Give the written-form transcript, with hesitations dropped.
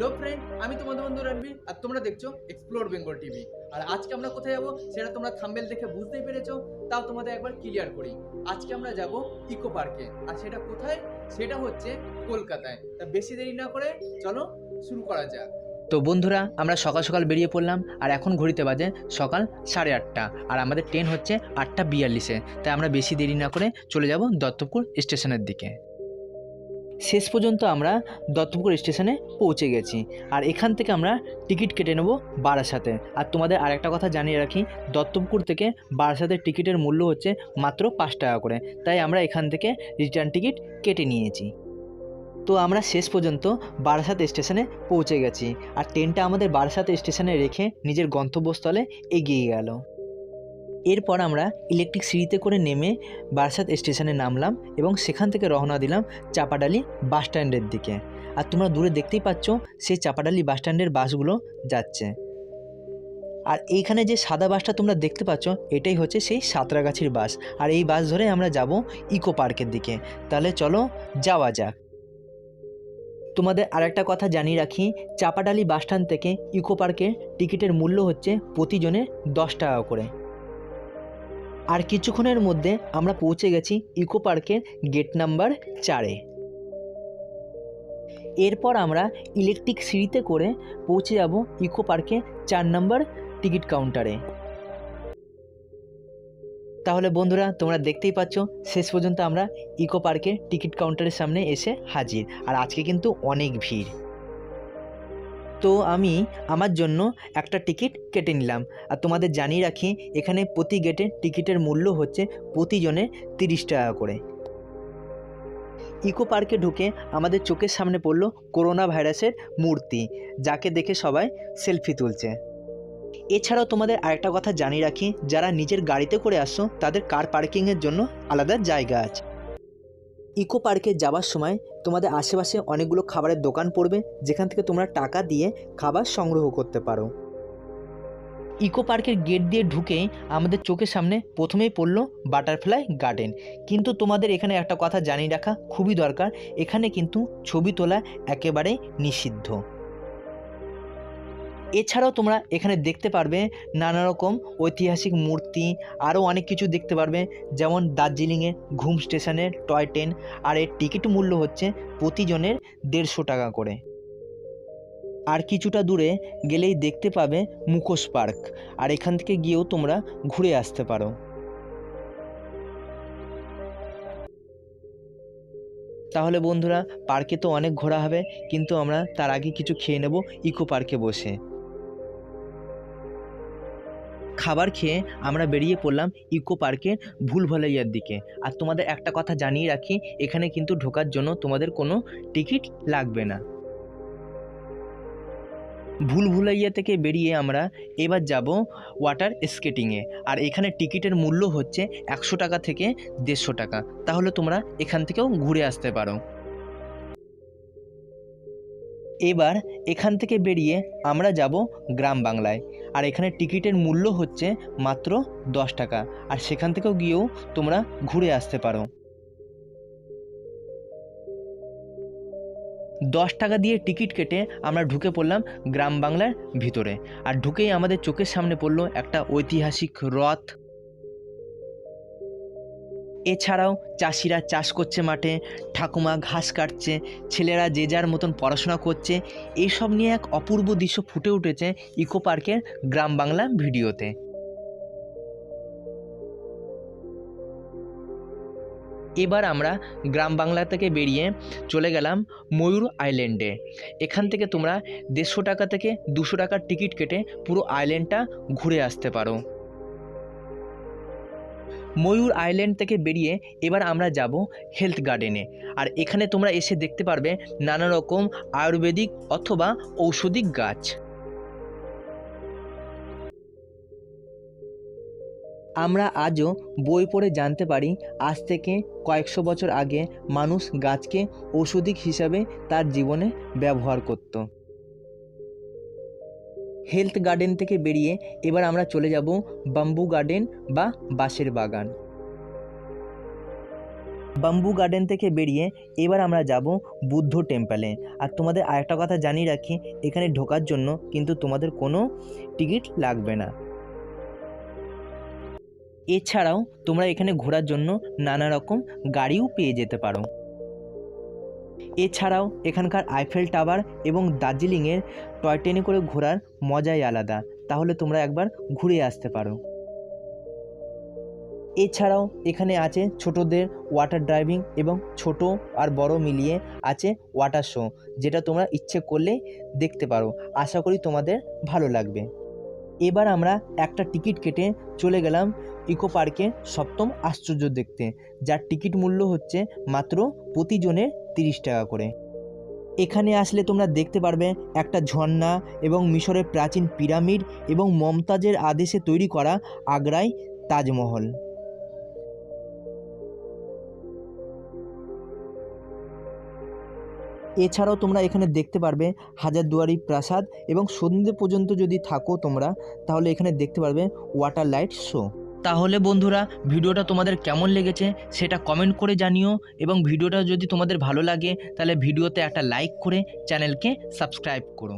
Hello friend, আমি তোমাদের বন্ধু রণবীর আর তোমরা দেখছো এক্সপ্লোর বেঙ্গল টিভি। আর আজকে আমরা কোথায় যাবো সেটা তোমরা থাম্বনেল দেখে বুঝতেই পেরেছো। তাও তোমাদের একবার ক্লিয়ার করি। আজকে আমরা যাব ইকো পার্কে। আর সেটা কোথায়? সেটা হচ্ছে কলকাতায়। তা বেশি দেরি না করে চলো শুরু করা যাক। তো বন্ধুরা, আমরা সকাল সকাল বেরিয়ে পড়লাম আর এখন ঘড়িতে বাজে সকাল 8:30 আর আমাদের ট্রেন হচ্ছে 8:42-এ। তাই আমরা বেশি দেরি না করে চলে যাব দত্তপুর স্টেশনের দিকে। শেষ পর্যন্ত আমরা দত্তপুর স্টেশনে পৌঁছে গেছি আর এখান থেকে আমরা টিকিট কেটে নেব বারাসাতে। আর তোমাদের আরেকটা কথা জানিয়ে রাখি, দত্তপুর থেকে বারাসাতের টিকিটের মূল্য হচ্ছে মাত্র 5 টাকা করে। তাই আমরা এখান থেকে রিটার্ন টিকিট কেটে নিয়েছি। তো আমরা শেষ পর্যন্ত বারাসাত স্টেশনে পৌঁছে গেছি আর ট্রেনটা আমাদের বারাসাত স্টেশনে রেখে নিজের গন্তব্যস্থলে এগিয়ে গেল। এরপর আমরা ইলেকট্রিক সিঁড়িতে করে নেমে বারাসাত স্টেশনে নামলাম এবং সেখান থেকে রওনা দিলাম চাপাডালি বাস স্ট্যান্ডের দিকে। আর তোমরা দূরে দেখতেই পাচ্ছ সেই চাপাডালি বাস স্ট্যান্ডের বাসগুলো যাচ্ছে। আর এইখানে যে সাদা বাসটা তোমরা দেখতে পাচ্ছ এটাই হচ্ছে সেই সাঁতরাগাছির বাস। আর এই বাস ধরে আমরা যাব ইকো পার্কের দিকে। তাহলে চলো যাওয়া যাক। তোমাদের আরেকটা কথা জানিয়ে রাখি, চাপাডালি বাস স্ট্যান্ড থেকে ইকো পার্কের টিকিটের মূল্য হচ্ছে প্রতিজনে 10 টাকা করে। আর কিছুক্ষণের মধ্যে আমরা পৌঁছে গেছি ইকো পার্কের গেট নাম্বার 4-এ। এরপর আমরা ইলেকট্রিক সিঁড়িতে করে পৌঁছে যাব ইকো পার্কে 4 নম্বর টিকিট কাউন্টারে। তাহলে বন্ধুরা, তোমরা দেখতেই পাচ্ছ শেষ পর্যন্ত আমরা ইকো পার্কের টিকিট কাউন্টারের সামনে এসে হাজির। আর আজকে কিন্তু অনেক ভিড়। তো আমি আমার জন্য একটা টিকিট কেটে নিলাম। আর তোমাদের জানিয়ে রাখি, এখানে প্রতি গেটে টিকিটের মূল্য হচ্ছে প্রতিজনে 30 টাকা করে। ইকো পার্কে ঢুকে আমাদের চোখের সামনে পড়লো করোনা ভাইরাসের মূর্তি, যাকে দেখে সবাই সেলফি তুলছে। এছাড়াও তোমাদের আরেকটা কথা জানিয়ে রাখি, যারা নিজের গাড়িতে করে আসছো তাদের কার পার্কিংয়ের জন্য আলাদা জায়গা আছে। ইকো পার্কে যাওয়ার সময় তোমাদের আশেপাশে অনেকগুলো খাবারের দোকান পড়বে, যেখান থেকে তোমরা টাকা দিয়ে খাবার সংগ্রহ করতে পারো। ইকো পার্কের গেট দিয়ে ঢুকেই আমাদের চোখের সামনে প্রথমেই পড়লো বাটারফ্লাই গার্ডেন। কিন্তু তোমাদের এখানে একটা কথা জানিয়ে রাখা খুবই দরকার, এখানে কিন্তু ছবি তোলা একেবারেই নিষিদ্ধ। এছাড়াও তোমরা এখানে দেখতে পারবে নানা রকম ঐতিহাসিক মূর্তি, আরও অনেক কিছু দেখতে পারবে, যেমন দার্জিলিংয়ে ঘুম স্টেশনের টয় ট্রেন। আর এর টিকিট মূল্য হচ্ছে প্রতিজনের 150 টাকা করে। আর কিছুটা দূরে গেলেই দেখতে পাবে মুখোশ পার্ক, আর এখান থেকে গিয়েও তোমরা ঘুরে আসতে পারো। তাহলে বন্ধুরা, পার্কে তো অনেক ঘোরা হবে, কিন্তু আমরা তার আগে কিছু খেয়ে নেব ইকো পার্কে বসে। খাবার খেয়ে আমরা বেরিয়ে পড়লাম ইকো পার্কের ভুলভুলাইয়ার দিকে। আর তোমাদের একটা কথা জানিয়ে রাখি, এখানে কিন্তু ঢোকার জন্য তোমাদের কোনো টিকিট লাগবে না। ভুলভুলাইয়া থেকে বেরিয়ে আমরা এবার যাব ওয়াটার স্কেটিংয়ে। আর এখানে টিকিটের মূল্য হচ্ছে 100 টাকা থেকে 150 টাকা। তাহলে তোমরা এখান থেকেও ঘুরে আসতে পারো। এবার এখান থেকে বেরিয়ে আমরা যাব গ্রাম বাংলায়। আর এখানে টিকিটের মূল্য হচ্ছে মাত্র 10 টাকা। আর সেখান থেকেও গিয়েও তোমরা ঘুরে আসতে পারো। 10 টাকা দিয়ে টিকিট কেটে আমরা ঢুকে পড়লাম গ্রাম বাংলার ভিতরে। আর ঢুকেই আমাদের চোখের সামনে পড়লো একটা ঐতিহাসিক রথ। এছাড়াও চাষিরা চাষ করছে মাঠে, ঠাকুমা ঘাস কাটছে, ছেলেরা যে যার মতন পড়াশোনা করছে। এইসব নিয়ে এক অপূর্ব দৃশ্য ফুটে উঠেছে ইকো পার্কের গ্রাম বাংলা ভিডিওতে। এবার আমরা গ্রাম বাংলা থেকে বেরিয়ে চলে গেলাম ময়ূর আইল্যান্ডে। এখান থেকে তোমরা 150 টাকা থেকে 200 টাকার টিকিট কেটে পুরো আইল্যান্ডটা ঘুরে আসতে পারো। ময়ূর আইল্যান্ড থেকে বেরিয়ে এবার আমরা যাব হেলথ গার্ডেনে। আর এখানে তোমরা এসে দেখতে পারবে নানা রকম আয়ুর্বেদিক অথবা ঔষধিক গাছ। আমরা আজও বই পড়ে জানতে পারি, আজ থেকে কয়েকশো বছর আগে মানুষ গাছকে ঔষধিক হিসাবে তার জীবনে ব্যবহার করত। হেলথ গার্ডেন থেকে বেরিয়ে এবার আমরা চলে যাব বাম্বু গার্ডেন বা বাঁশের বাগান। বাম্বু গার্ডেন থেকে বেরিয়ে এবার আমরা যাব বুদ্ধ টেম্পলে। আর তোমাদের আরেকটা কথা জানিয়ে রাখি, এখানে ঢোকার জন্য কিন্তু তোমাদের কোনো টিকিট লাগবে না। এছাড়াও তোমরা এখানে ঘোরার জন্য নানা রকম গাড়িও পেয়ে যেতে পারো। এছাড়াও এখানকার আইফেল টাওয়ার এবং দার্জিলিংয়ের টয় ট্রেনে করে ঘোরার মজাই আলাদা, তাহলে তোমরা একবার ঘুরে আসতে পারো। এছাড়াও এখানে আছে ছোটদের ওয়াটার ড্রাইভিং এবং ছোট আর বড় মিলিয়ে আছে ওয়াটার শো, যেটা তোমরা ইচ্ছে করলে দেখতে পারো। আশা করি তোমাদের ভালো লাগবে। এবার আমরা একটা টিকিট কেটে চলে গেলাম ইকো পার্কে সপ্তম আশ্চর্য দেখতে, যার টিকিট মূল্য হচ্ছে মাত্র প্রতিজনের 30 টাকা করে। এখানে আসলে তোমরা দেখতে পারবে একটা ঝর্ণা এবং মিশরের প্রাচীন পিরামিড এবং মমতাজের আদেশে তৈরি করা আগ্রায় তাজমহল। এছাড়াও তোমরা এখানে দেখতে পারবে হাজারদুয়ারি প্রাসাদ এবং সন্ধ্যে পর্যন্ত যদি থাকো তোমরা, তাহলে এখানে দেখতে পারবে ওয়াটার লাইট শো। তাহলে বন্ধুরা, ভিডিওটা তোমাদের কেমন লেগেছে সেটা কমেন্ট করে জানিও, এবং ভিডিওটা যদি তোমাদের ভালো লাগে তাহলে ভিডিওতে একটা লাইক করে চ্যানেলকে সাবস্ক্রাইব করো।